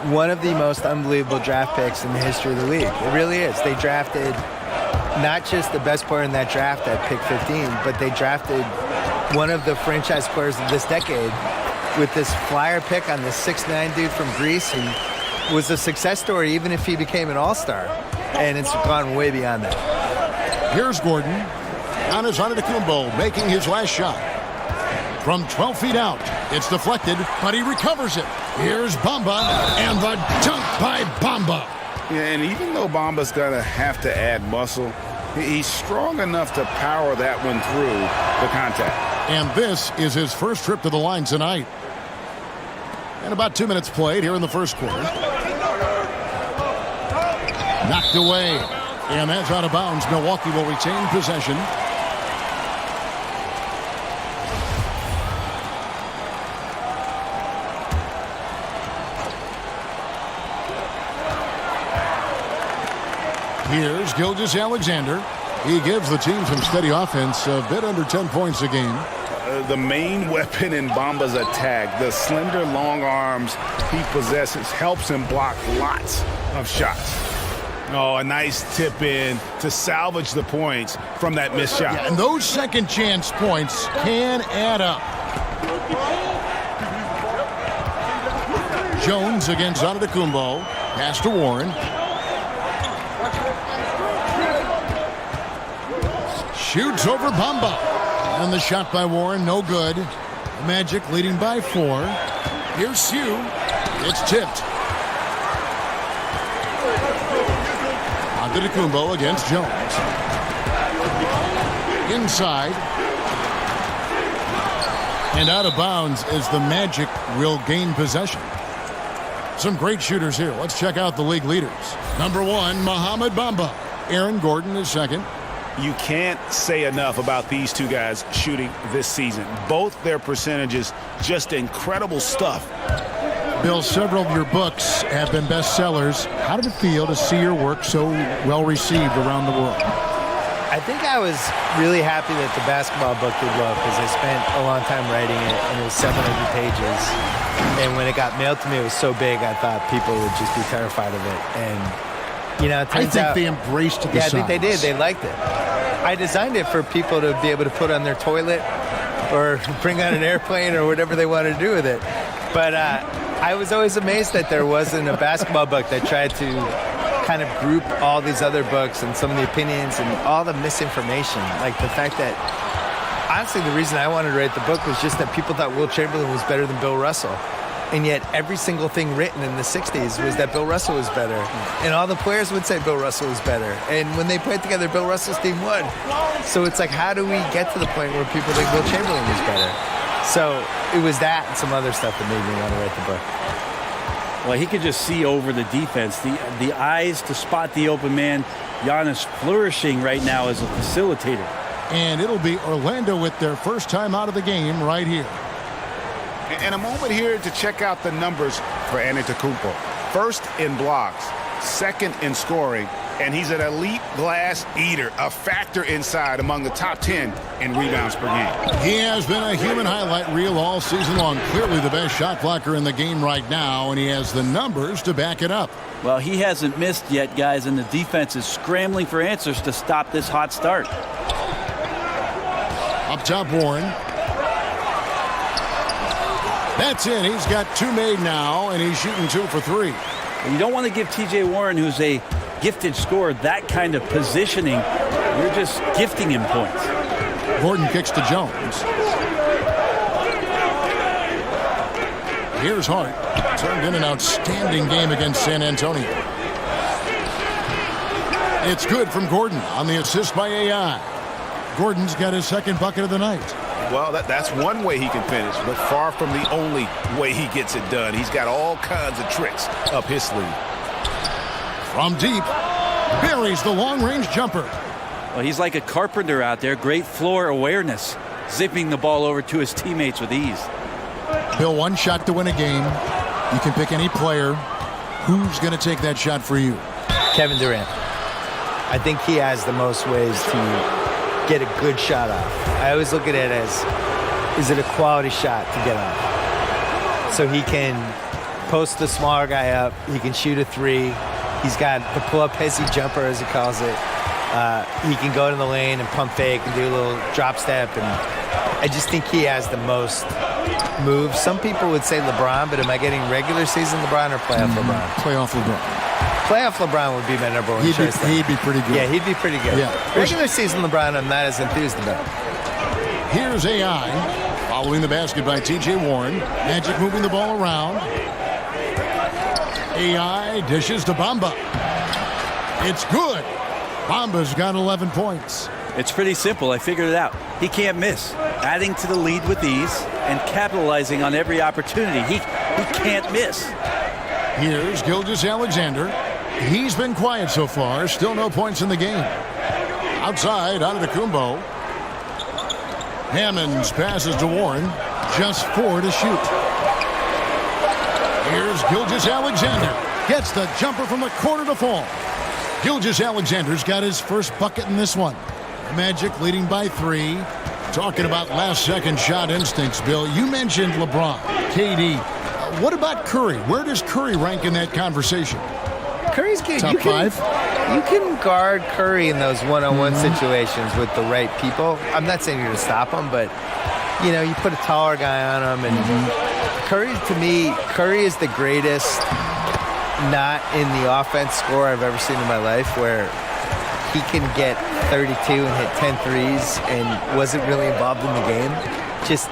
One of the most unbelievable draft picks in the history of the league. It really is. They drafted not just the best player in that draft at pick 15, but they drafted one of the franchise players of this decade with this flyer pick on this 6'9" dude from Greece, and was a success story even if he became an all-star. And it's gone way beyond that. Here's Gordon. Giannis Antetokounmpo making his last shot. From 12 feet out, it's deflected, but he recovers it. Here's Bamba, and the dunk by Bamba. Yeah, and even though Bamba's going to have to add muscle, he's strong enough to power that one through the contact. And this is his first trip to the line tonight. And about 2 minutes played here in the first quarter. Knocked away. And that's out of bounds. Milwaukee will retain possession. Here's Gilgeous-Alexander. He gives the team some steady offense, a bit under 10 points a game. The main weapon in Bamba's attack, the slender long arms he possesses, helps him block lots of shots. Oh, a nice tip in to salvage the points from that missed shot. Yeah, and those second chance points can add up. Jones against Antetokounmpo. Pass to Warren. Shoots over Bamba. And the shot by Warren, no good. Magic leading by 4. Here's Sue. It's tipped. Antetokounmpo against Jones. Inside. And out of bounds as the Magic will gain possession. Some great shooters here. Let's check out the league leaders. Number 1, Mohamed Bamba. Aaron Gordon is second. You can't say enough about these two guys shooting this season. Both their percentages, just incredible stuff. Bill, several of your books have been bestsellers. How did it feel to see your work so well received around the world? I think I was really happy that the basketball book did well because I spent a long time writing it, and it was 700 pages. And when it got mailed to me, it was so big, I thought people would just be terrified of it. And, you know, it turns out they embraced the size. I think they did. They liked it. I designed it for people to be able to put on their toilet or bring on an airplane or whatever they wanted to do with it. But I was always amazed that there wasn't a basketball book that tried to kind of group all these other books and some of the opinions and all the misinformation. Like the fact that, honestly, the reason I wanted to write the book was just that people thought Will Chamberlain was better than Bill Russell. And yet every single thing written in the 60s was that Bill Russell was better. And all the players would say Bill Russell was better. And when they played together, Bill Russell's team won. So it's like, how do we get to the point where people think Will Chamberlain was better? So it was that and some other stuff that made me want to write the book. Well, he could just see over the defense, the eyes to spot the open man. Giannis flourishing right now as a facilitator. And it'll be Orlando with their first time out of the game right here. And a moment here to check out the numbers for Antetokounmpo. First in blocks, second in scoring, and he's an elite glass eater, a factor inside among the top 10 in rebounds per game. He has been a human highlight reel all season long. Clearly the best shot blocker in the game right now, and he has the numbers to back it up. Well, he hasn't missed yet, guys, and the defense is scrambling for answers to stop this hot start. Up top, Warren. That's in. He's got 2 made now, and he's shooting 2 for 3. You don't want to give T.J. Warren, who's a gifted scorer, that kind of positioning. You're just gifting him points. Gordon kicks to Jones. Here's Hart. Turned in an outstanding game against San Antonio. It's good from Gordon on the assist by AI. Gordon's got his second bucket of the night. Well, that's one way he can finish, but far from the only way he gets it done. He's got all kinds of tricks up his sleeve. From deep, buries the long-range jumper. Well, he's like a carpenter out there. Great floor awareness, zipping the ball over to his teammates with ease. Bill, one shot to win a game. You can pick any player. Who's going to take that shot for you? Kevin Durant. I think he has the most ways to get a good shot off. I always look at it as, is it a quality shot to get off? So he can post the smaller guy up. He can shoot a three. He's got the pull-up hezzy jumper, as he calls it. He can go to the lane and pump fake and do a little drop step. And I just think he has the most moves. Some people would say LeBron, but am I getting regular season LeBron or playoff LeBron? Playoff LeBron. Playoff LeBron would be my number one choice. He'd be pretty good. Yeah, he'd be pretty good. Yeah. Regular season LeBron, I'm not as enthused about. Here's AI. Following the basket by T.J. Warren. Magic moving the ball around. AI dishes to Bamba. It's good. Bamba's got 11 points. It's pretty simple. I figured it out. He can't miss. Adding to the lead with ease and capitalizing on every opportunity. He can't miss. Here's Gilgeous-Alexander. He's been quiet so far. Still no points in the game. Outside, Antetokounmpo. Hammonds passes to Warren. Just 4 to shoot. Here's Gilgeous-Alexander. Gets the jumper from the corner to fall. Gilgeous-Alexander's got his first bucket in this one. Magic leading by 3. Talking about last-second shot instincts, Bill. You mentioned LeBron, KD. What about Curry? Where does Curry rank in that conversation? Curry's good. Top 5? You can guard Curry in those one-on-one situations with the right people. I'm not saying you're going to stop him, but, you know, you put a taller guy on him. And Curry, to me, Curry is the greatest not in the offense scorer I've ever seen in my life, where he can get 32 and hit 10 threes and wasn't really involved in the game. Just,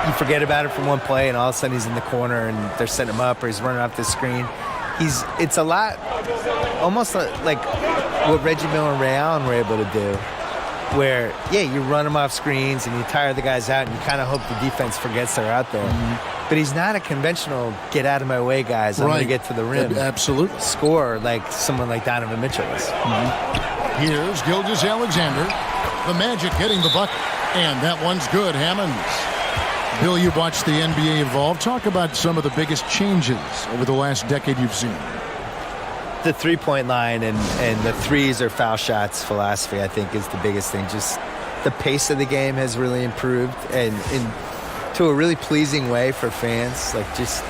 you forget about it for one play, and all of a sudden he's in the corner and they're setting him up, or he's running off the screen. It's a lot, almost like what Reggie Miller and Ray Allen were able to do, where, yeah, you run them off screens and you tire the guys out and you kind of hope the defense forgets they're out there. But he's not a conventional get-out-of-my-way guys. I'm going to get to the rim. Absolutely. Score like someone like Donovan Mitchell is. Here's Gilgeous-Alexander. The Magic getting the bucket. And that one's good, Hammonds. Bill, you watched the NBA evolve. Talk about some of the biggest changes over the last decade you've seen. The three-point line and the threes or foul shots philosophy, I think, is the biggest thing. Just the pace of the game has really improved, and to a really pleasing way for fans. Like, just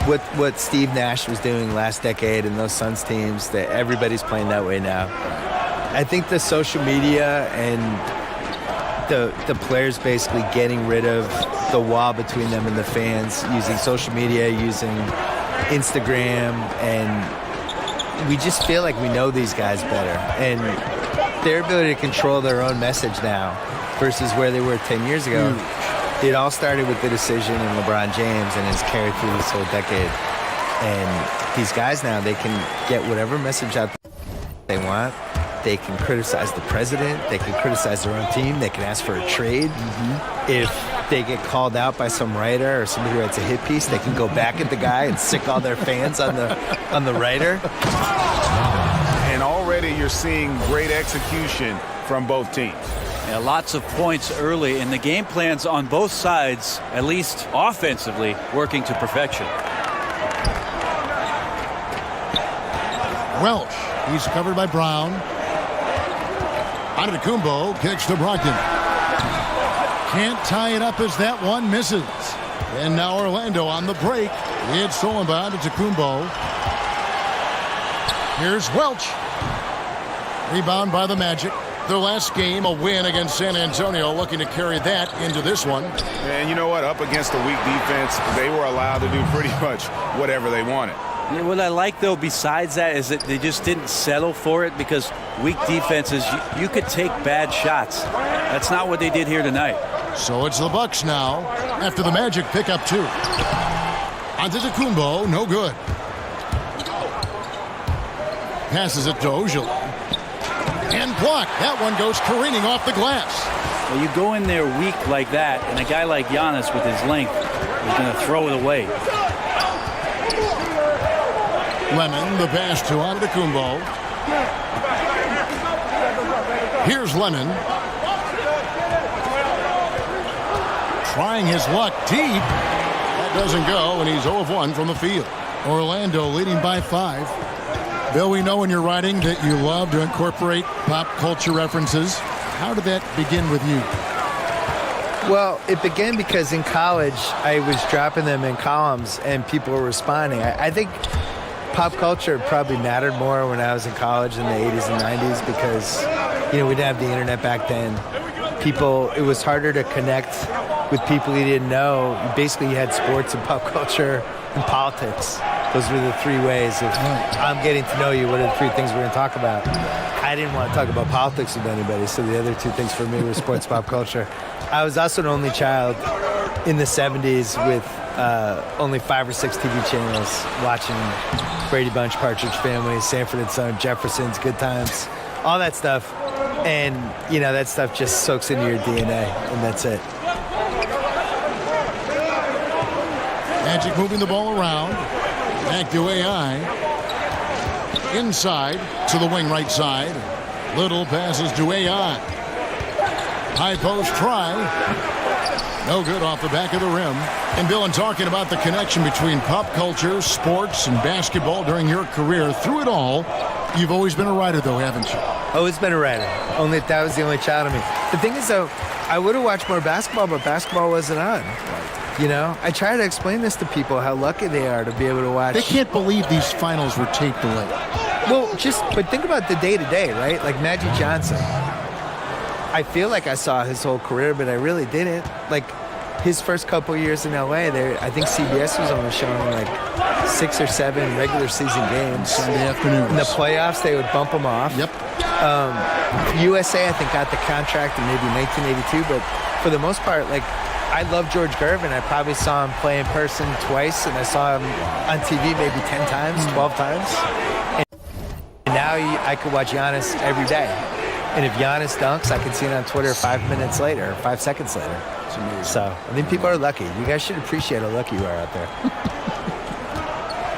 what Steve Nash was doing last decade and those Suns teams, that everybody's playing that way now. I think the social media and the players basically getting rid of the wall between them and the fans, using social media, using Instagram, and we just feel like we know these guys better. And their ability to control their own message now versus where they were 10 years ago. It all started with the decision in LeBron James and has carried through this whole decade. And these guys now, they can get whatever message out they want. They can criticize the president. They can criticize their own team. They can ask for a trade. If they get called out by some writer or somebody who writes a hit piece, they can go back at the guy and sick all their fans on the writer. And already you're seeing great execution from both teams. Yeah, lots of points early, and the game plans on both sides, at least offensively, working to perfection. Welsh, he's covered by Brown. Antetokounmpo kicks to Brogdon. Can't tie it up as that one misses. And now Orlando on the break. It's stolen by Antetokounmpo. Here's Welch. Rebound by the Magic. Their last game, a win against San Antonio, looking to carry that into this one. And you know what? Up against a weak defense, they were allowed to do pretty much whatever they wanted. Yeah, what I like, though, besides that, is that they just didn't settle for it, because weak defenses, you could take bad shots. That's not what they did here tonight. So it's the Bucks now, after the Magic pick up 2. Antetokounmpo, no good. Passes it to Ojala. And blocked. That one goes careening off the glass. Well, you go in there weak like that, and a guy like Giannis with his length is going to throw it away. Lemon, the pass to Antetokounmpo. Here's Lemon. Trying his luck deep. That doesn't go, and he's 0 of 1 from the field. Orlando leading by 5. Bill, we know when you're writing that you love to incorporate pop culture references. How did that begin with you? Well, it began because in college, I was dropping them in columns and people were responding. I think pop culture probably mattered more when I was in college in the 80s and 90s because, we didn't have the internet back then. It was harder to connect with people you didn't know. Basically, you had sports and pop culture and politics. Those were the three ways of I'm getting to know you. What are the three things we're going to talk about? I didn't want to talk about politics with anybody, so the other two things for me were sports, pop culture. I was also an only child in the 70s with only 5 or 6 TV channels watching Brady Bunch, Partridge Family, Sanford and Son, Jeffersons, Good Times, all that stuff. And, that stuff just soaks into your DNA, and that's it. Magic moving the ball around. Back to AI. Inside to the wing right side. Little passes to AI. High post try. No good off the back of the rim. And Bill, in talking about the connection between pop culture, sports, and basketball during your career, through it all, you've always been a writer, though, haven't you? Always been a writer. Only that was the only child of me. The thing is, though, I would have watched more basketball, but basketball wasn't on. I try to explain this to people, how lucky they are to be able to watch. They can't believe these finals were taped delayed. Well, but think about the day-to-day, right? Like Magic Johnson. I feel like I saw his whole career, but I really didn't. Like, his first couple years in L.A., I think CBS was only showing like 6 or 7 regular season games. Sunday afternoons. In the playoffs, they would bump him off. Yep. USA, I think, got the contract in maybe 1982, but for the most part, like, I love George Gervin. I probably saw him play in person twice, and I saw him on TV maybe 10 times, 12 times. And now I could watch Giannis every day. And if Giannis dunks, I can see it on Twitter 5 minutes later, 5 seconds later. So I think people are lucky. You guys should appreciate how lucky you are out there.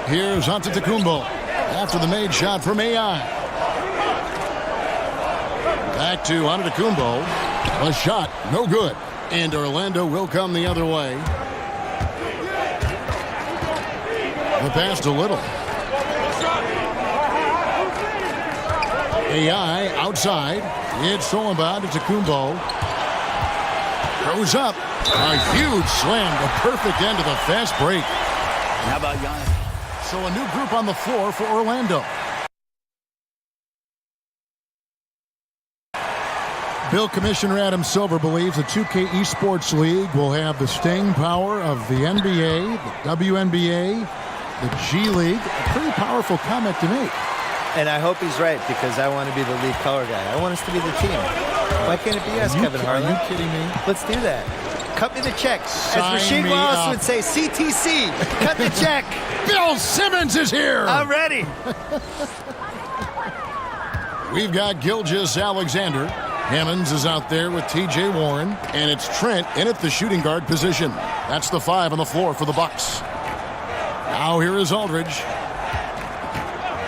Here's Antetokounmpo after the made shot from AI. Back to Antetokounmpo. A shot, no good. And Orlando will come the other way. The pass to Little. AI outside. It's stolen by Antetokounmpo. Goes up. A huge slam. The perfect end of the fast break. How about Giannis? So a new group on the floor for Orlando. Bill, Commissioner Adam Silver believes the 2K Esports League will have the staying power of the NBA, the WNBA, the G League. A pretty powerful comment to make. And I hope he's right, because I want to be the lead color guy. I want us to be the team. Why can't it be us, Kevin Harlan? Are you kidding me? Let's do that. Cut me the check. As Sign Rasheed me Wallace up. would say, CTC. Cut the check. Bill Simmons is here. I'm ready. We've got Gilgeous-Alexander. Hammonds is out there with T.J. Warren. And it's Trent in at the shooting guard position. That's the 5 on the floor for the Bucks. Now here is Aldridge.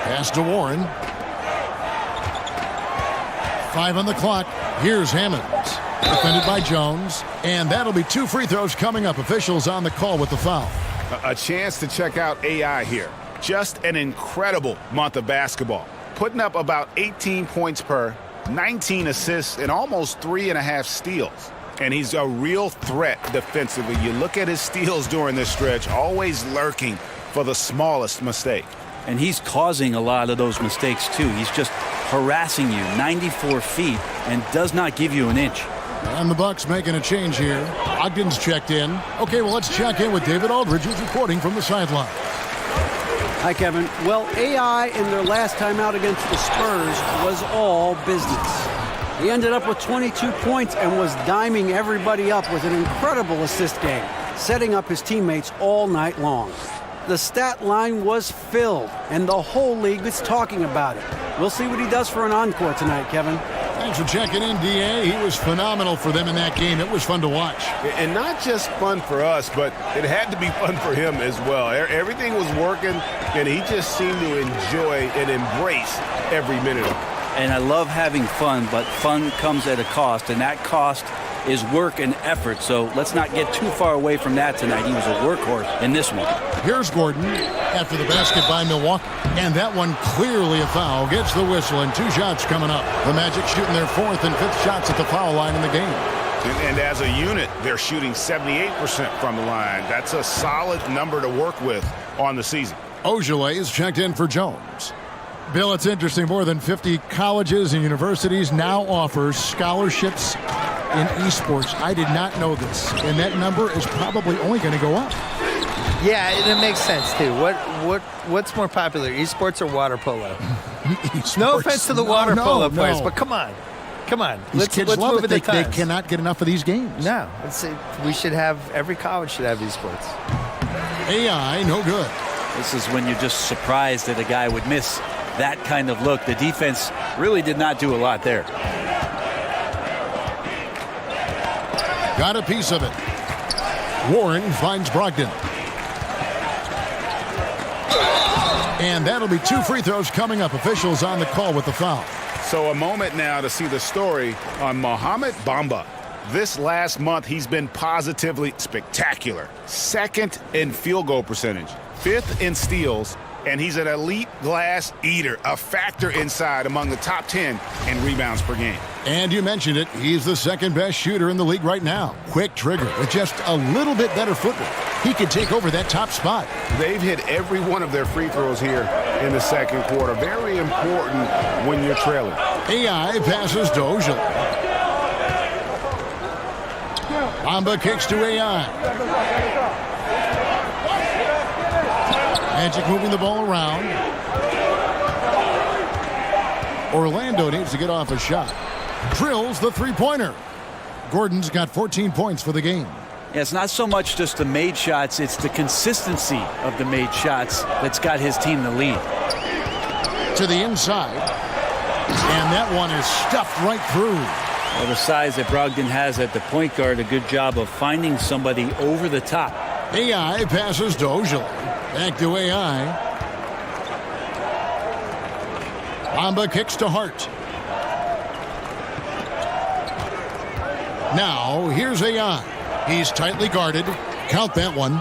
Pass to Warren. 5 on the clock. Here's Hammonds. Defended by Jones. And that'll be 2 free throws coming up. Officials on the call with the foul. A chance to check out AI here. Just an incredible month of basketball. Putting up about 18 points per, 19 assists, and almost 3.5 steals. And he's a real threat defensively. You look at his steals during this stretch, always lurking for the smallest mistake. And he's causing a lot of those mistakes, too. He's just harassing you 94 feet and does not give you an inch. And the Bucks making a change here. Ogden's checked in. Okay, well, let's check in with David Aldridge, who's reporting from the sideline. Hi, Kevin. Well, AI in their last time out against the Spurs was all business. He ended up with 22 points and was diming everybody up with an incredible assist game, setting up his teammates all night long. The stat line was filled, and the whole league is talking about it. We'll see what he does for an encore tonight, Kevin. Thanks for checking in, D.A. He was phenomenal for them in that game. It was fun to watch. And not just fun for us, but it had to be fun for him as well. Everything was working, and he just seemed to enjoy and embrace every minute of it. And I love having fun, but fun comes at a cost, and that cost is work and effort. So let's not get too far away from that tonight. He was a workhorse in this one. Here's Gordon after the basket by Milwaukee. And that one clearly a foul. Gets the whistle, and 2 shots coming up. The Magic shooting their 4th and 5th shots at the foul line in the game. And as a unit, they're shooting 78% from the line. That's a solid number to work with on the season. Ojale is checked in for Jones. Bill, it's interesting. More than 50 colleges and universities now offer scholarships in esports. I did not know this, and that number is probably only going to go up. Yeah, and it makes sense too. What's more popular, esports or water polo? Esports. No offense to the water polo players, no. but come on. These Let's kids love move it. with the They times. cannot get enough of these games. No, we should have, every college should have esports. AI, no good. This is when you're just surprised that a guy would miss that kind of look. The defense really did not do a lot there. Got a piece of it. Warren finds Brogdon. And that'll be 2 free throws coming up. Officials on the call with the foul. So a moment now to see the story on Mohamed Bamba. This last month, he's been positively spectacular. 2nd in field goal percentage, 5th in steals, and he's an elite glass eater, a factor inside among the top 10 in rebounds per game. And you mentioned it, he's the 2nd best shooter in the league right now. Quick trigger with just a little bit better footwork. He could take over that top spot. They've hit every one of their free throws here in the 2nd quarter. Very important when you're trailing. AI passes to Ojale. Bamba kicks to AI. Magic moving the ball around. Orlando needs to get off a shot. Drills the three-pointer. Gordon's got 14 points for the game. Yeah, it's not so much just the made shots, it's the consistency of the made shots that's got his team the lead. To the inside. And that one is stuffed right through. Well, the size that Brogdon has at the point guard, a good job of finding somebody over the top. AI passes to Ojale. Back to AI. Bamba kicks to Hart. Now, here's AI. He's tightly guarded. Count that one.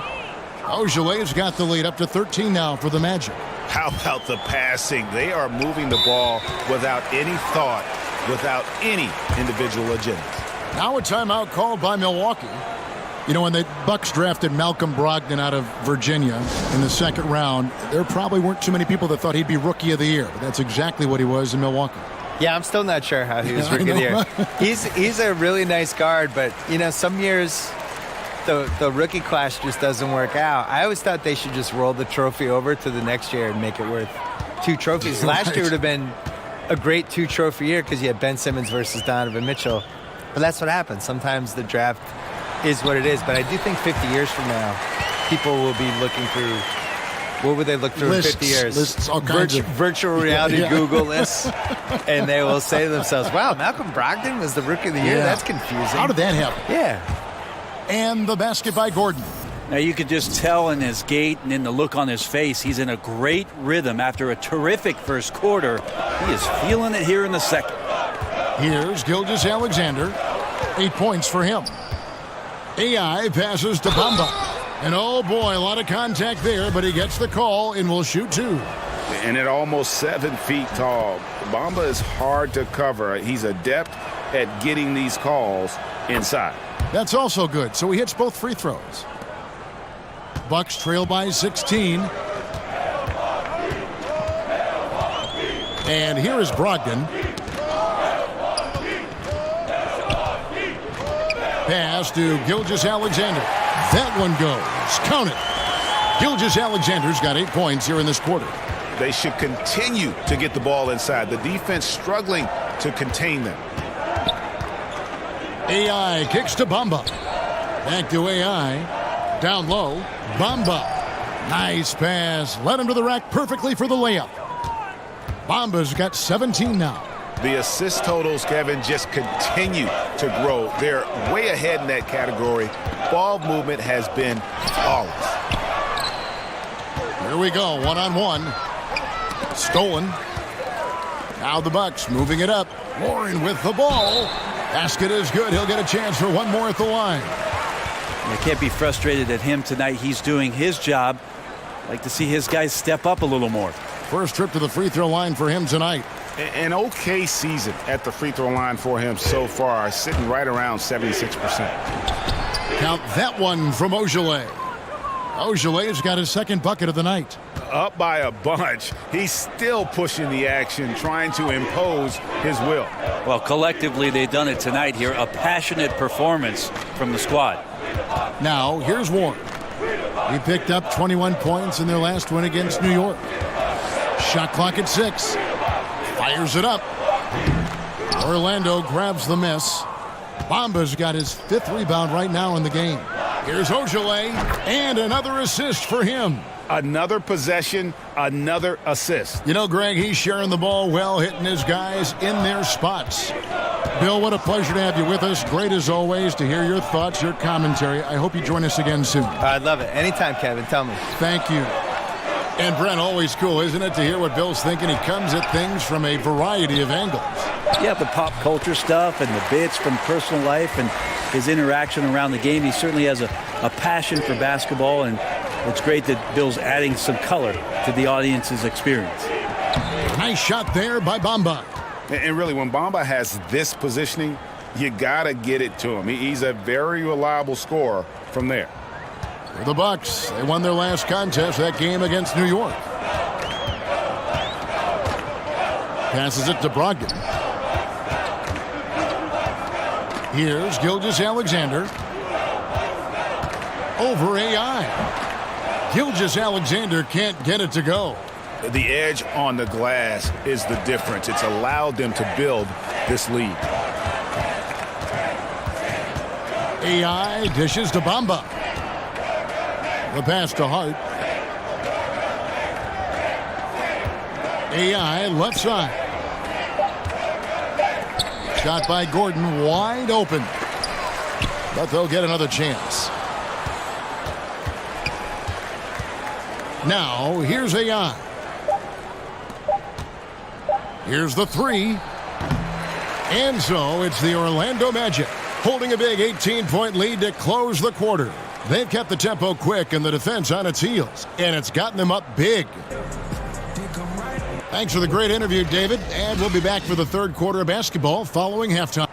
Ojale's got the lead up to 13 now for the Magic. How about the passing? They are moving the ball without any thought, without any individual agenda. Now a timeout called by Milwaukee. You know, when the Bucks drafted Malcolm Brogdon out of Virginia in the 2nd round, there probably weren't too many people that thought he'd be Rookie of the Year. But that's exactly what he was in Milwaukee. Yeah, I'm still not sure how he was Rookie of the Year. He's a really nice guard, but, you know, some years the rookie class just doesn't work out. I always thought they should just roll the trophy over to the next year and make it worth 2 trophies. Last year would have been a great 2-trophy year because you had Ben Simmons versus Donovan Mitchell. But that's what happens. Sometimes the draft is what it is. But I do think 50 years from now, people will be looking through. What would they look through Lists, in 50 years? lists, all kinds of Virtual reality Yeah. Google lists. And they will say to themselves, wow, Malcolm Brogdon was the Rookie of the Year? Yeah. That's confusing. How did that happen? Yeah. And the basket by Gordon. Now you could just tell in his gait and in the look on his face, he's in a great rhythm after a terrific first quarter. He is feeling it here in the 2nd. Here's Gilgeous-Alexander. 8 points for him. AI passes to Bamba. And oh boy, a lot of contact there, but he gets the call and will shoot 2. And at almost 7 feet tall, Bamba is hard to cover. He's adept at getting these calls inside. That's also good. So he hits both free throws. Bucks trail by 16. And here is Brogdon. Pass to Gilgeous-Alexander. That one goes. Count it. Gilgeous-Alexander's got 8 points here in this quarter. They should continue to get the ball inside. The defense struggling to contain them. AI kicks to Bamba. Back to AI. Down low. Bamba. Nice pass. Led him to the rack perfectly for the layup. Bamba's got 17 now. The assist totals, Kevin, just continue to grow. They're way ahead in that category. Ball movement has been flawless. Here we go, one-on-one. Stolen. Now the Bucks moving it up. Warren with the ball. Basket is good. He'll get a chance for one more at the line. You can't be frustrated at him tonight. He's doing his job. Like to see his guys step up a little more. First trip to the free throw line for him tonight. An okay season at the free throw line for him so far, sitting right around 76%. Count that one from Ogilvy. Ogilvy's got his second bucket of the night. Up by a bunch. He's still pushing the action, trying to impose his will. Well, collectively, they've done it tonight here. A passionate performance from the squad. Now, here's Warren. He picked up 21 points in their last win against New York. Shot clock at 6. Fires it up. Orlando grabs the miss. Bamba's got his 5th rebound right now in the game. Here's Ogilvy, and another assist for him. Another possession, another assist. You know, Greg, he's sharing the ball well, hitting his guys in their spots. Bill, what a pleasure to have you with us. Great as always to hear your thoughts, your commentary. I hope you join us again soon. I'd love it. Anytime, Kevin. Tell me. Thank you. And Brent, always cool, isn't it, to hear what Bill's thinking? He comes at things from a variety of angles. Yeah, the pop culture stuff and the bits from personal life and his interaction around the game. He certainly has a passion for basketball, and it's great that Bill's adding some color to the audience's experience. Nice shot there by Bamba. And really, when Bamba has this positioning, you got to get it to him. He's a very reliable scorer from there. For the Bucks, they won their last contest, that game against New York. Passes it to Brogdon. Here's Gilgeous-Alexander. Over AI. Gilgeous-Alexander can't get it to go. The edge on the glass is the difference. It's allowed them to build this lead. AI dishes to Bamba. The pass to Hart. AI left side. Shot by Gordon, wide open. But they'll get another chance. Now, here's AI. Here's the 3. And so it's the Orlando Magic holding a big 18-point lead to close the quarter. They've kept the tempo quick and the defense on its heels, and it's gotten them up big. Thanks for the great interview, David, and we'll be back for the third quarter of basketball following halftime.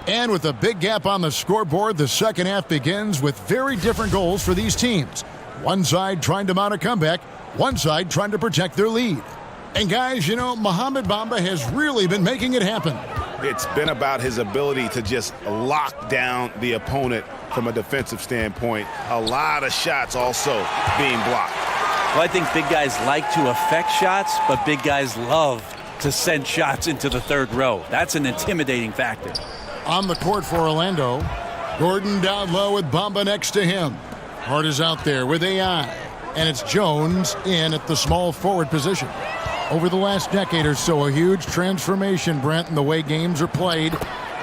And with a big gap on the scoreboard, the second half begins with very different goals for these teams. One side trying to mount a comeback, one side trying to protect their lead. And guys, you know, Mohamed Bamba has really been making it happen. It's been about his ability to just lock down the opponent from a defensive standpoint. A lot of shots also being blocked. Well, I think big guys like to affect shots, but big guys love to send shots into the third row. That's an intimidating factor. On the court for Orlando, Gordon down low with Bamba next to him. Hart is out there with AI, and it's Jones in at the small forward position. Over the last decade or so, a huge transformation, Brent, in the way games are played.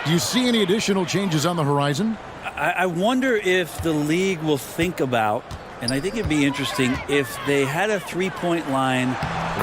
Do you see any additional changes on the horizon? I wonder if the league will think about, and I think it'd be interesting, if they had a three-point line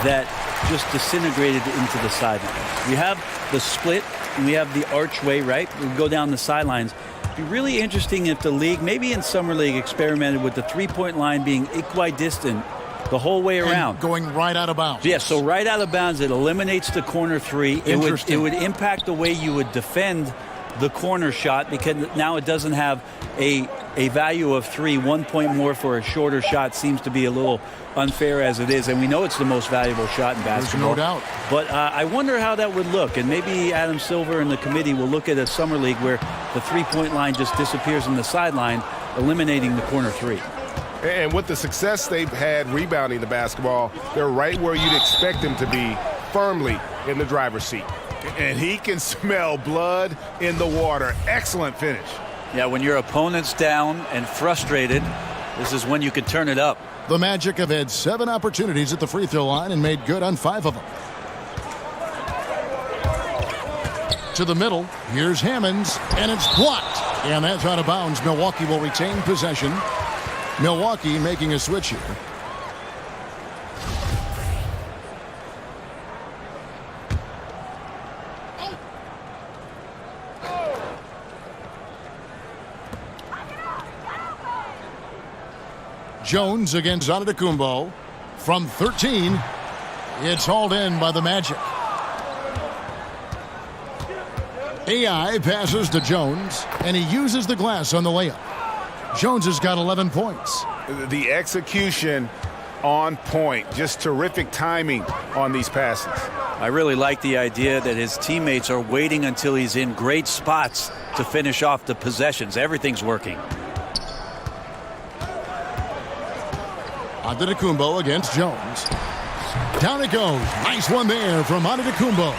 that just disintegrated into the sideline. You have the split, and we have the archway, right? We go down the sidelines. It'd be really interesting if the league, maybe in Summer League, experimented with the three-point line being equidistant the whole way around. And going right out of bounds. Yeah, so right out of bounds, it eliminates the corner three. It would impact the way you would defend the corner shot, because now it doesn't have a value of 3. 1 point more for a shorter shot seems to be a little unfair as it is, and we know it's the most valuable shot in basketball. There's no doubt. But I wonder how that would look, and maybe Adam Silver and the committee will look at a summer league where the three-point line just disappears in the sideline, eliminating the corner three. And with the success they've had rebounding the basketball, they're right where you'd expect them to be, firmly in the driver's seat. And he can smell blood in the water. Excellent finish. Yeah, when your opponent's down and frustrated, this is when you can turn it up. The Magic have had 7 opportunities at the free throw line and made good on 5 of them. To the middle, here's Hammonds, and it's blocked. And that's out of bounds. Milwaukee will retain possession. Milwaukee making a switch here. Jones against Antetokounmpo. From 13, it's hauled in by the Magic. AI passes to Jones, and he uses the glass on the layup. Jones has got 11 points. The execution on point. Just terrific timing on these passes. I really like the idea that his teammates are waiting until he's in great spots to finish off the possessions. Everything's working. Antetokounmpo against Jones. Down it goes. Nice one there from Antetokounmpo.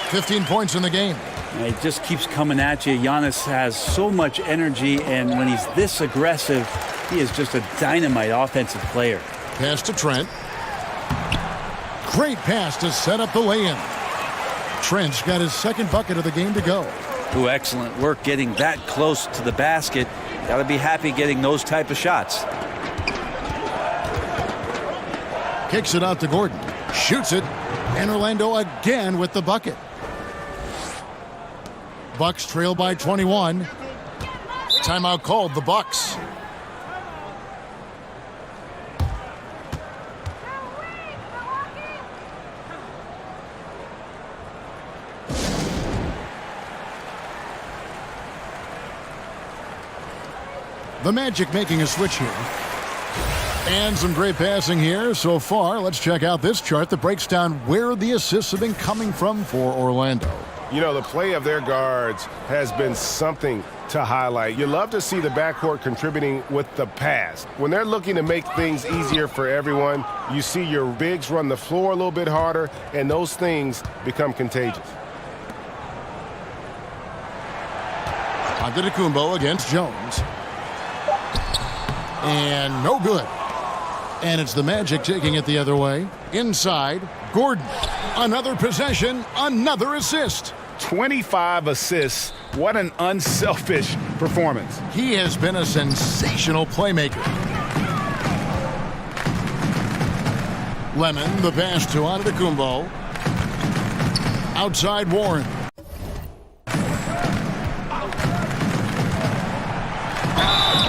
15 points in the game. It just keeps coming at you. Giannis has so much energy, and when he's this aggressive, he is just a dynamite offensive player. Pass to Trent. Great pass to set up the lay-in. Trent's got his second bucket of the game to go. Ooh, excellent work getting that close to the basket. Got to be happy getting those type of shots. Kicks it out to Gordon. Shoots it. And Orlando again with the bucket. Bucks trail by 21. Timeout called, the Bucks. The Magic making a switch here. And some great passing here so far. Let's check out this chart that breaks down where the assists have been coming from for Orlando. You know, the play of their guards has been something to highlight. You love to see the backcourt contributing with the pass. When they're looking to make things easier for everyone, you see your bigs run the floor a little bit harder, and those things become contagious. Antetokounmpo against Jones. And no good. And it's the Magic taking it the other way. Inside, Gordon. Another possession, another assist. 25 assists. What an unselfish performance. He has been a sensational playmaker. Lemon, the pass to Antetokounmpo. Outside Warren.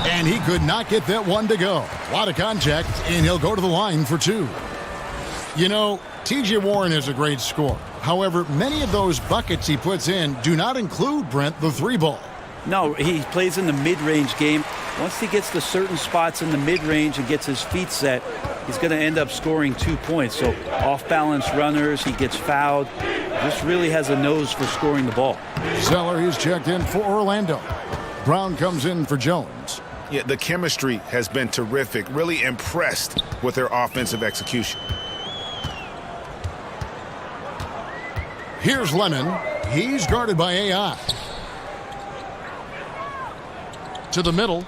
And he could not get that one to go. A lot of contact, and he'll go to the line for two. You know, T.J. Warren is a great scorer. However, many of those buckets he puts in do not include, Brent, the three ball. No, he plays in the mid-range game. Once he gets to certain spots in the mid-range and gets his feet set, he's going to end up scoring 2 points. So off-balance runners, he gets fouled. Just really has a nose for scoring the ball. Zeller, he's checked in for Orlando. Brown comes in for Jones. Yeah, the chemistry has been terrific. Really impressed with their offensive execution. Here's Lemon. He's guarded by AI. To the middle.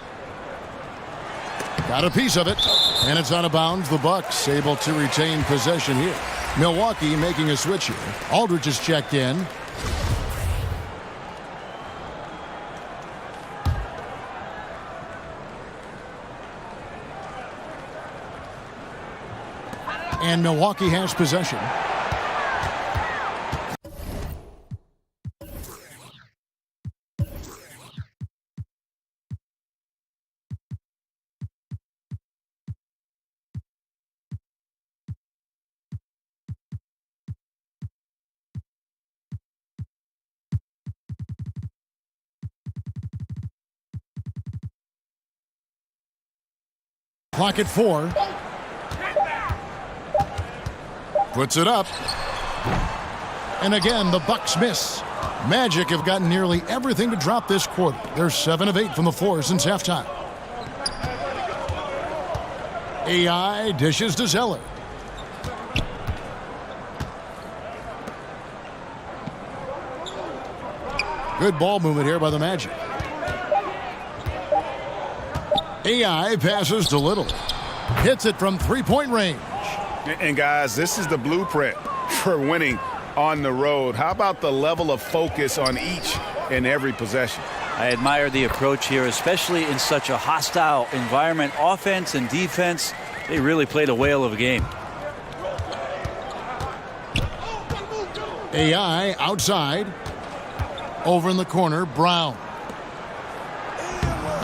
Got a piece of it. And it's out of bounds. The Bucks able to retain possession here. Milwaukee making a switch here. Aldridge is checked in. And Milwaukee has possession. Clock at 4. Puts it up. And again, the Bucks miss. Magic have gotten nearly everything to drop this quarter. They're 7 of 8 from the floor since halftime. AI dishes to Zeller. Good ball movement here by the Magic. AI passes to Little. Hits it from three-point range. And guys, this is the blueprint for winning on the road. How about the level of focus on each and every possession? I admire the approach here, especially in such a hostile environment. Offense and defense, they really played a whale of a game. AI outside. Over in the corner, Brown.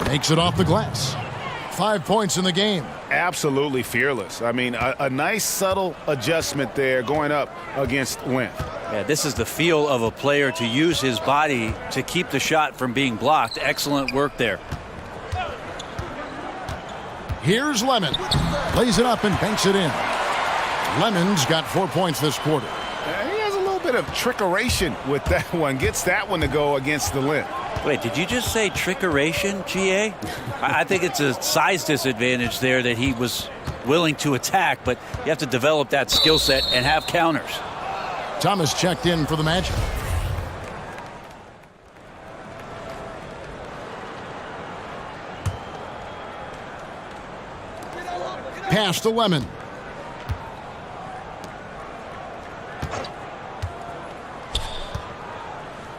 Makes it off the glass. 5 points in the game. absolutely fearless. I mean, a nice subtle adjustment there going up against length. Yeah, this is the feel of a player to use his body to keep the shot from being blocked. Excellent work there. Here's Lemon. Lays it up and banks it in. Lemon's got 4 points this quarter. He has a little bit of trickeration with that one. Gets that one to go against the length. Wait, did you just say trickeration, GA? I think it's a size disadvantage there that he was willing to attack, but you have to develop that skill set and have counters. Thomas checked in for the Magic. Pass to Lemon.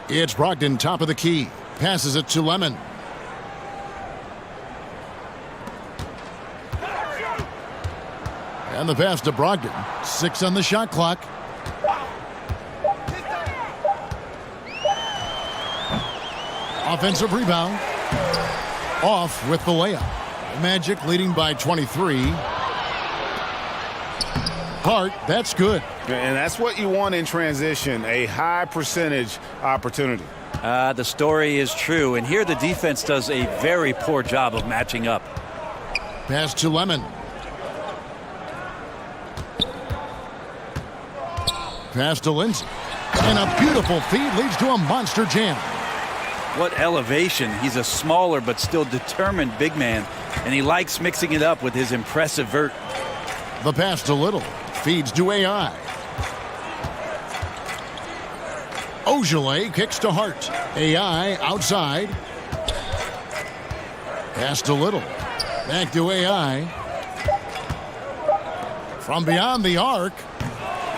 It's Brogdon, top of the key. Passes it to Lemon. And the pass to Brogdon. 6 on the shot clock. Offensive rebound. Off with the layup. Magic leading by 23. Hart, that's good. And that's what you want in transition, a high percentage opportunity. The story is true, and here the defense does a very poor job of matching up. Pass to Lemon. Pass to Lindsay. And a beautiful feed leads to a monster jam. What elevation. He's a smaller but still determined big man, and he likes mixing it up with his impressive vert. The pass to Little. Feeds to AI. Ojale kicks to Hart. AI outside. Pass to Little. Back to AI. From beyond the arc.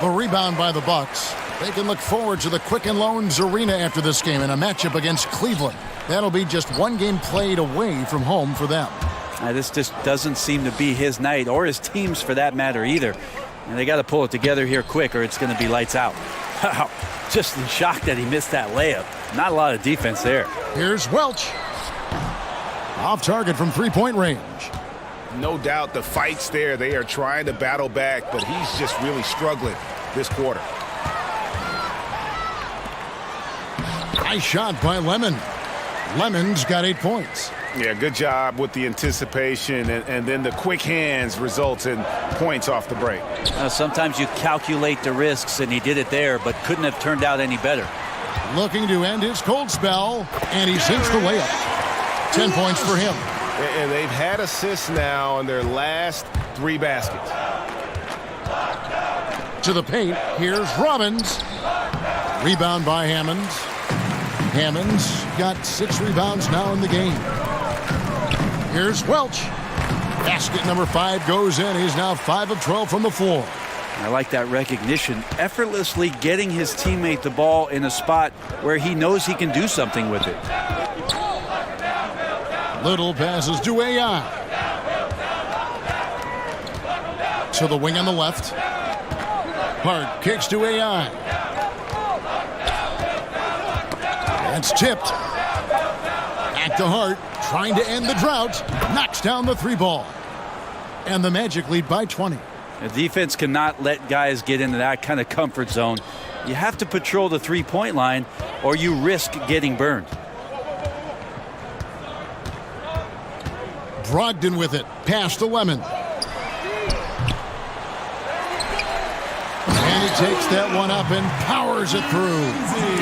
The rebound by the Bucks. They can look forward to the Quicken Loans Arena after this game in a matchup against Cleveland. That'll be just one game played away from home for them. This just doesn't seem to be his night, or his team's for that matter either. And they got to pull it together here quick, or it's going to be lights out. Wow, just in shock that he missed that layup. Not a lot of defense there. Here's Welch. Off target from three-point range. No doubt the fight's there. They are trying to battle back, but he's just really struggling this quarter. Nice shot by Lemon. Lemon's got 8 points. Yeah, good job with the anticipation, and then the quick hands results in points off the break. Sometimes you calculate the risks, and he did it there, but couldn't have turned out any better. Looking to end his cold spell, and he sinks the layup. 10 points for him. And they've had assists now in their last 3 baskets. To the paint, here's Robbins. Rebound by Hammonds. Hammonds got 6 rebounds now in the game. Here's Welch. Basket number 5 goes in. He's now 5 of 12 from the floor. I like that recognition. Effortlessly getting his teammate the ball in a spot where he knows he can do something with it. Little passes to AI. To the wing on the left. Hart kicks to AI. That's tipped. Back to Hart, trying to end the drought. Knocks down the 3 ball. And the Magic lead by 20. The defense cannot let guys get into that kind of comfort zone. You have to patrol the 3-point line, or you risk getting burned. Brogdon with it. Pass to Lemon. And he takes that one up and powers it through.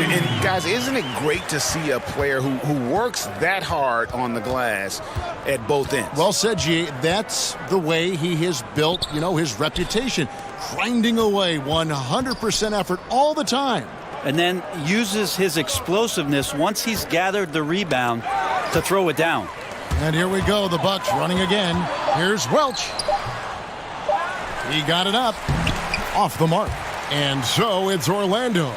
And guys, isn't it great to see a player who works that hard on the glass at both ends? Well said, G. That's the way he has built, his reputation. Grinding away 100% effort all the time. And then uses his explosiveness once he's gathered the rebound to throw it down. And here we go, the Bucks running again. Here's Welch. He got it up. Off the mark. And so it's Orlando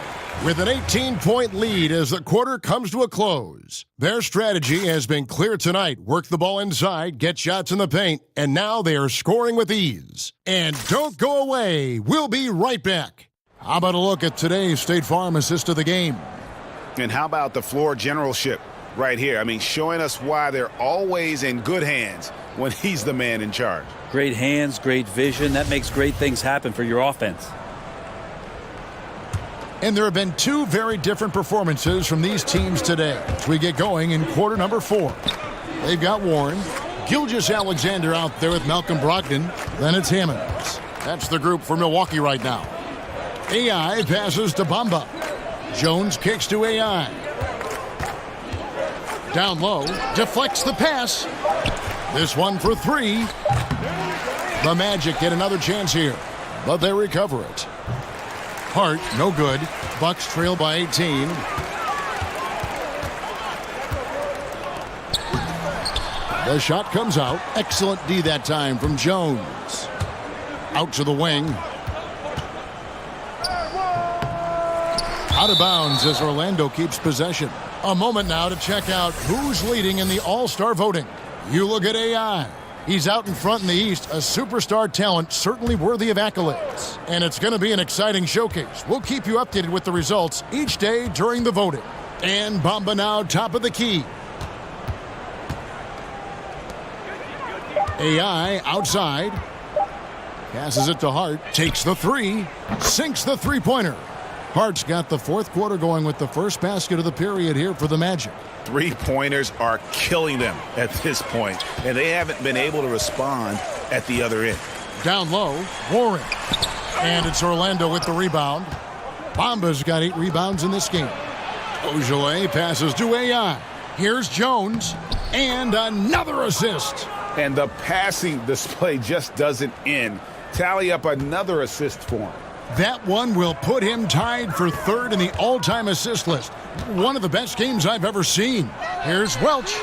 with an 18-point lead as the quarter comes to a close. Their strategy has been clear tonight. Work the ball inside, get shots in the paint, and now they are scoring with ease. And don't go away. We'll be right back. How about a look at today's State Farm assist of the game? And how about the floor generalship right here? I mean, showing us why they're always in good hands when he's the man in charge. Great hands, great vision. That makes great things happen for your offense. And there have been two very different performances from these teams today as we get going in quarter number 4. They've got Warren, Gilgeous-Alexander out there with Malcolm Brogdon. Then it's Hammonds. That's the group for Milwaukee right now. AI passes to Bamba. Jones kicks to AI. Down low, deflects the pass. This one for 3. The Magic get another chance here, but they recover it. Hart, no good. Bucks trail by 18. The shot comes out. Excellent D that time from Jones. Out to the wing. Out of bounds as Orlando keeps possession. A moment now to check out who's leading in the All-Star voting. You look at AI. He's out in front in the East, a superstar talent certainly worthy of accolades. And it's going to be an exciting showcase. We'll keep you updated with the results each day during the voting. And Bamba now top of the key. AI outside. Passes it to Hart. Takes the 3. Sinks the three-pointer. Hart's got the fourth quarter going with the first basket of the period here for the Magic. Three-pointers are killing them at this point, and they haven't been able to respond at the other end. Down low, Warren. And it's Orlando with the rebound. Bamba's got 8 rebounds in this game. Ojale passes to AI. Here's Jones. And another assist. And the passing display just doesn't end. Tally up another assist for him. That one will put him tied for 3rd in the all-time assist list. One of the best games I've ever seen. Here's Welch.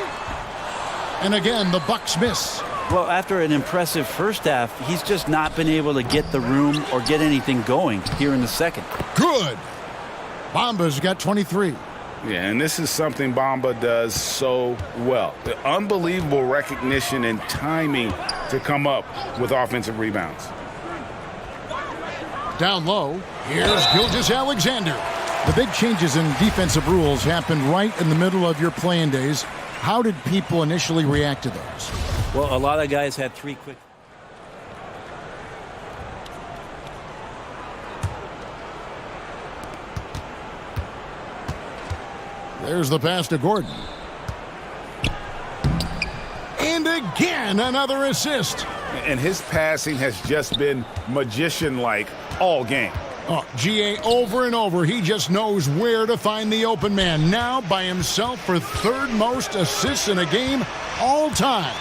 And again, the Bucks miss. Well, after an impressive first half, he's just not been able to get the room or get anything going here in the second. Good. Bamba's got 23. Yeah, and this is something Bamba does so well. The unbelievable recognition and timing to come up with offensive rebounds. Down low, here's Gilgeous-Alexander. The big changes in defensive rules happened right in the middle of your playing days. How did people initially react to those? Well, a lot of guys had 3 quick. There's the pass to Gordon. And again, another assist. And his passing has just been magician-like all game. Oh, GA over and over. He just knows where to find the open man. Now by himself for 3rd most assists in a game all time.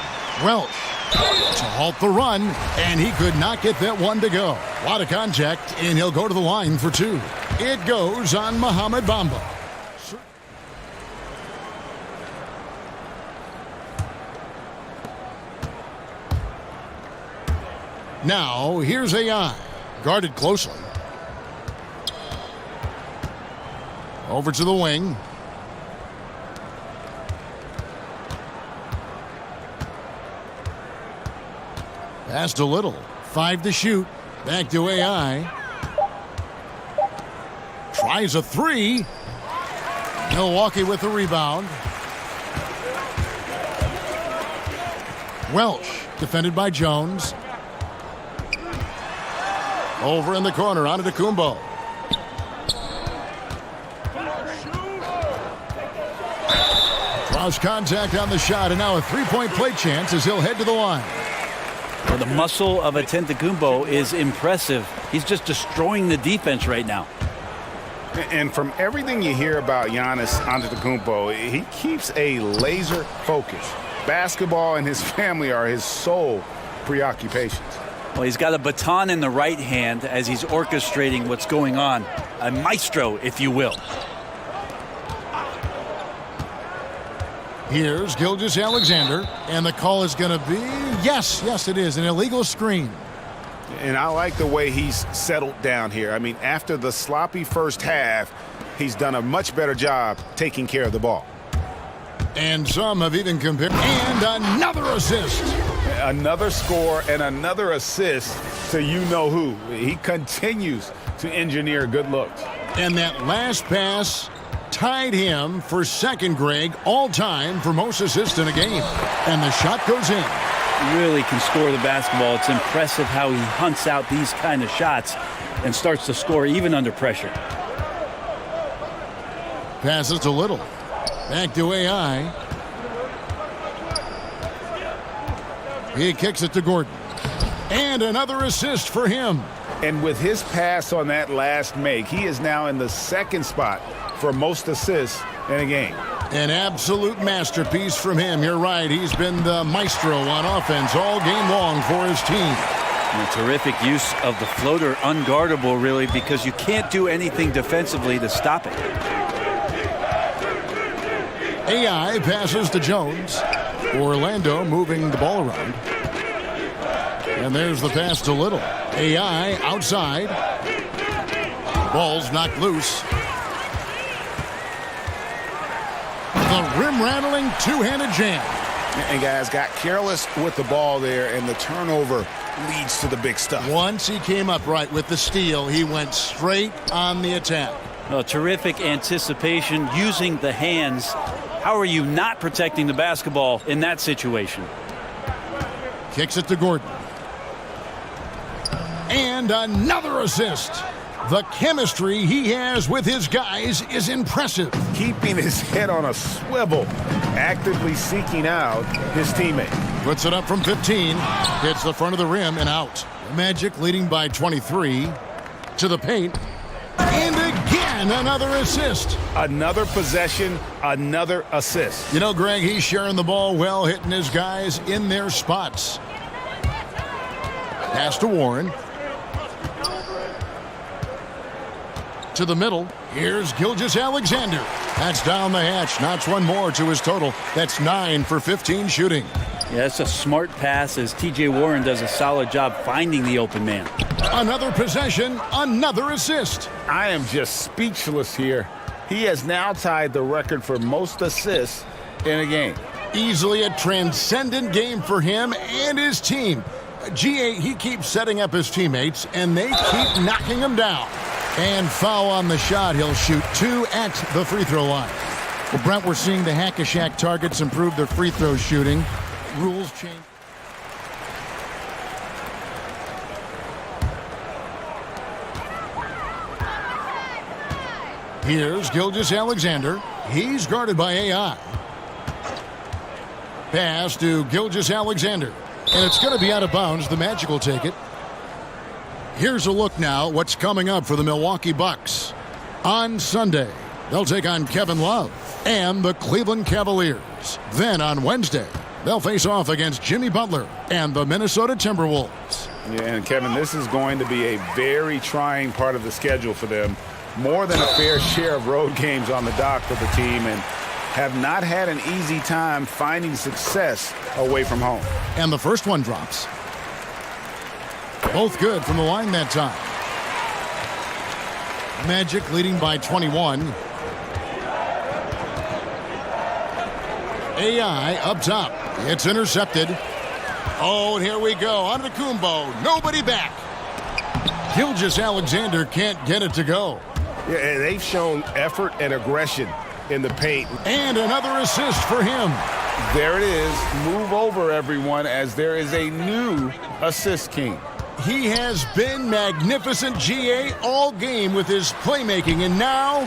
Welch to halt the run, and he could not get that one to go. A lot of contact, and he'll go to the line for 2. It goes on Mohamed Bamba. Now, here's AI. Guarded closely. Over to the wing. Pass to Little. 5 to shoot. Back to AI. Tries a 3. Milwaukee with the rebound. Welch, defended by Jones. Over in the corner, onto Kumbo. Draws contact on the shot, and now a 3-point play chance as he'll head to the line. Well, the muscle of Antetokounmpo is impressive. He's just destroying the defense right now. And from everything you hear about Giannis Antetokounmpo, he keeps a laser focus. Basketball and his family are his sole preoccupations. Well, he's got a baton in the right hand as he's orchestrating what's going on. A maestro, if you will. Here's Gilgeous-Alexander, and the call is going to be, yes, it is, an illegal screen. And I like the way he's settled down here. I mean, after the sloppy first half, he's done a much better job taking care of the ball. And some have even compared. And another assist. Another score and another assist to you-know-who. He continues to engineer good looks. And that last pass tied him for second, Greg, all-time for most assists in a game. And the shot goes in. really can score the basketball. It's impressive how he hunts out these kind of shots and starts to score even under pressure. Passes to Little. Back to AI. He kicks it to Gordon. And another assist for him. And with his pass on that last make, he is now in the second spot for most assists in a game. An absolute masterpiece from him. You're right. He's been the maestro on offense all game long for his team. And a terrific use of the floater, unguardable really, because you can't do anything defensively to stop it. AI passes to Jones. Orlando moving the ball around. And there's the pass to Little. AI outside. Ball's knocked loose. The rim-rattling two-handed jam. And guys got careless with the ball there, and the turnover leads to the big stuff. Once he came up right with the steal, he went straight on the attack. Terrific anticipation using the hands. How are you not protecting the basketball in that situation? Kicks it to Gordon. And another assist. The chemistry he has with his guys is impressive. Keeping his head on a swivel, actively seeking out his teammate. Puts it up from 15. Hits the front of the rim and out. Magic leading by 23. To the paint. And again, another assist. Another possession, another assist. You know, Greg, he's sharing the ball well, hitting his guys in their spots. Pass to Warren. To the middle. Here's Gilgeous-Alexander. That's down the hatch. Knocks one more to his total. That's 9 for 15 shooting. Yeah, that's a smart pass as T.J. Warren does a solid job finding the open man. Another possession, another assist. I am just speechless here. He has now tied the record for most assists in a game. Easily a transcendent game for him and his team. GA, he keeps setting up his teammates, and they keep knocking him down. And foul on the shot. He'll shoot 2 at the free throw line. Well, Brent, we're seeing the Hack-a-Shack targets improve their free throw shooting. Rules change. Here's Gilgeous-Alexander. He's guarded by AI. Pass to Gilgeous-Alexander. And it's going to be out of bounds. The Magic will take it. Here's a look now what's coming up for the Milwaukee Bucks. On Sunday, they'll take on Kevin Love and the Cleveland Cavaliers. Then on Wednesday, they'll face off against Jimmy Butler and the Minnesota Timberwolves. Yeah, and Kevin, this is going to be a very trying part of the schedule for them. More than a fair share of road games on the dock for the team, and have not had an easy time finding success away from home. And the first one drops. Both good from the line that time. Magic leading by 21. AI up top. It's intercepted. Oh, and here we go. Antetokounmpo. Nobody back. Gilgeous-Alexander can't get it to go. Yeah, and they've shown effort and aggression in the paint. And another assist for him. There it is. Move over, everyone, as there is a new assist king. He has been magnificent, GA, all game with his playmaking, and now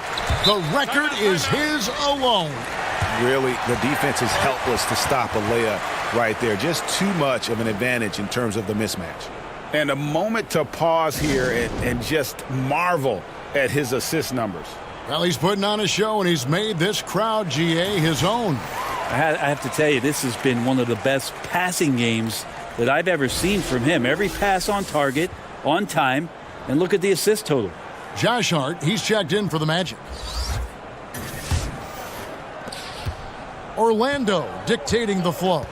the record is his alone. Really, the defense is helpless to stop a layup right there. Just too much of an advantage in terms of the mismatch. And a moment to pause here and just marvel at his assist numbers. Well, he's putting on a show, and he's made this crowd, GA, his own. I have to tell you, this has been one of the best passing games that I've ever seen from him. Every pass on target, on time, and look at the assist total. Josh Hart, he's checked in for the Magic. Orlando dictating the flow.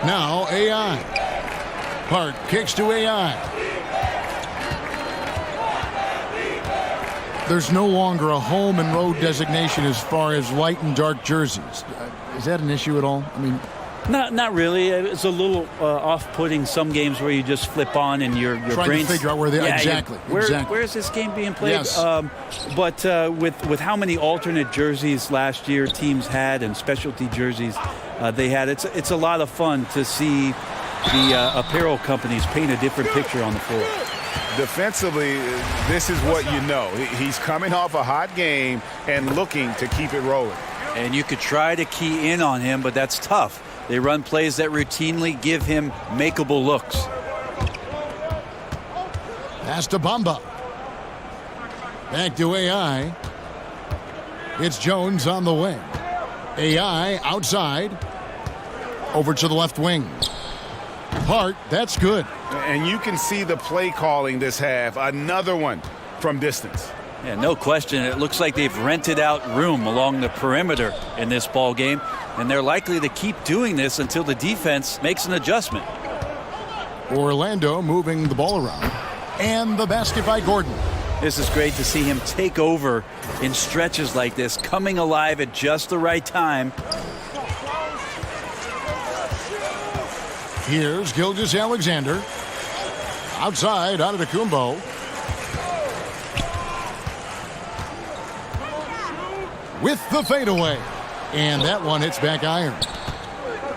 Now AI. Hart kicks to AI. There's no longer a home and road designation as far as light and dark jerseys. Is that an issue at all? I mean, Not really. It's a little off-putting some games where you just flip on and your Trying brain's to figure out where they exactly. Where is this game being played? Yes. But with how many alternate jerseys last year teams had and specialty jerseys they had, it's a lot of fun to see the apparel companies paint a different picture on the floor. Defensively, this is what you know. He's coming off a hot game and looking to keep it rolling. And you could try to key in on him, but that's tough. They run plays that routinely give him makeable looks. Pass to Bamba. Back to AI. It's Jones on the wing. AI outside. Over to the left wing. Hart, that's good. And you can see the play calling this half. Another one from distance. Yeah, no question. It looks like they've rented out room along the perimeter in this ball game, and they're likely to keep doing this until the defense makes an adjustment. Orlando moving the ball around. And the basket by Gordon. This is great to see him take over in stretches like this, coming alive at just the right time. Here's Gilgeous-Alexander. Outside, Antetokounmpo. With the fadeaway. And that one hits back iron.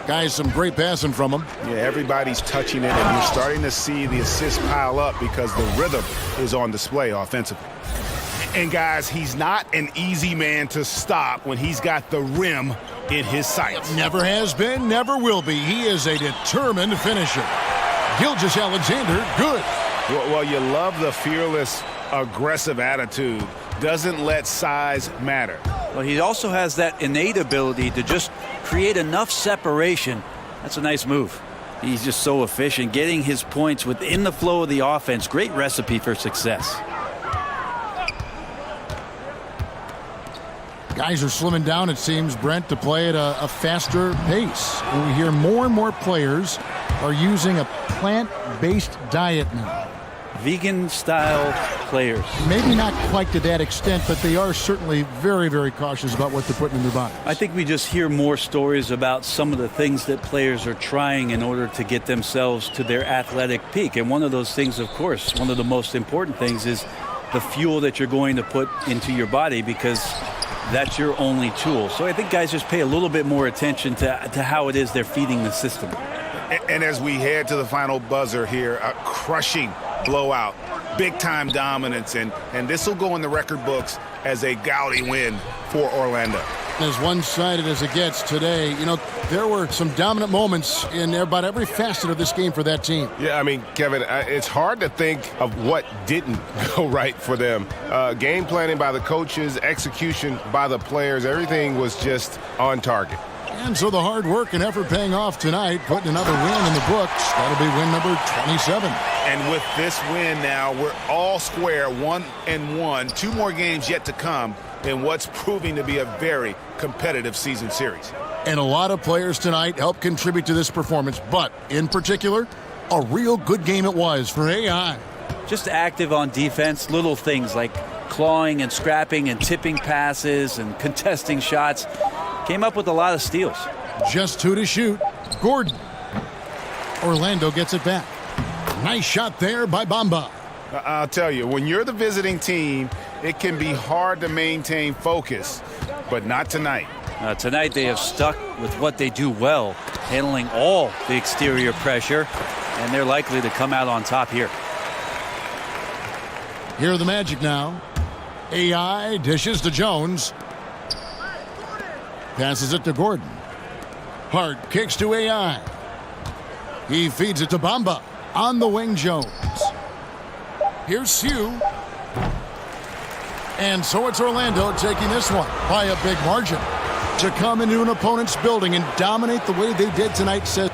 Guys, some great passing from him. Yeah, everybody's touching it, and you're starting to see the assists pile up because the rhythm is on display offensively. And, guys, he's not an easy man to stop when he's got the rim in his sights. Never has been, never will be. He is a determined finisher. Gilgeous-Alexander, good. Well, you love the fearless, aggressive attitude. Doesn't let size matter. Well, he also has that innate ability to just create enough separation. That's a nice move. He's just so efficient, getting his points within the flow of the offense. Great recipe for success. Guys are slimming down, it seems, Brent, to play at a faster pace. And we hear more and more players are using a plant-based diet now. Vegan-style players. Maybe not quite to that extent, but they are certainly very, very cautious about what they're putting in their bodies. I think we just hear more stories about some of the things that players are trying in order to get themselves to their athletic peak. And one of those things, of course, one of the most important things is the fuel that you're going to put into your body, because that's your only tool. So I think guys just pay a little bit more attention to how it is they're feeding the system. And as we head to the final buzzer here, a crushing blowout, big-time dominance, and this will go in the record books as a gaudy win for Orlando. As one-sided as it gets today, you know, there were some dominant moments in about every facet of this game for that team. Yeah, I mean, Kevin, it's hard to think of what didn't go right for them. Game planning by the coaches, execution by the players, everything was just on target. And so the hard work and effort paying off tonight, putting another win in the books. That'll be win number 27. And with this win now, we're all square, 1-1. 2 more games yet to come in what's proving to be a very competitive season series. And a lot of players tonight helped contribute to this performance, but in particular, a real good game it was for AI. Just active on defense, little things like clawing and scrapping and tipping passes and contesting shots. Came up with a lot of steals. Just 2 to shoot. Gordon. Orlando gets it back. Nice shot there by Bamba. I'll tell you, when you're the visiting team, it can be hard to maintain focus, but not tonight. Tonight they have stuck with what they do well, handling all the exterior pressure, and they're likely to come out on top here. Here are the Magic now. AI dishes to Jones. Passes it to Gordon. Hart kicks to AI. He feeds it to Bamba. On the wing, Jones. Here's Sue. And so it's Orlando taking this one by a big margin. To come into an opponent's building and dominate the way they did tonight says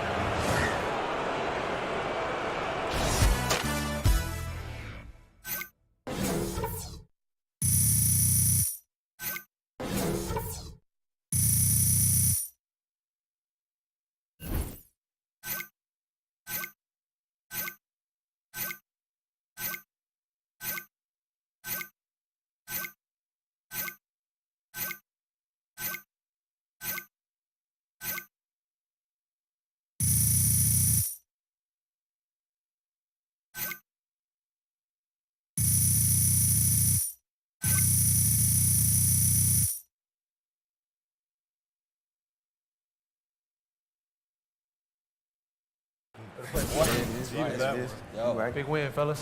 Big win, fellas.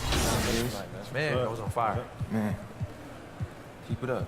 Man, that was on fire. Man, keep it up.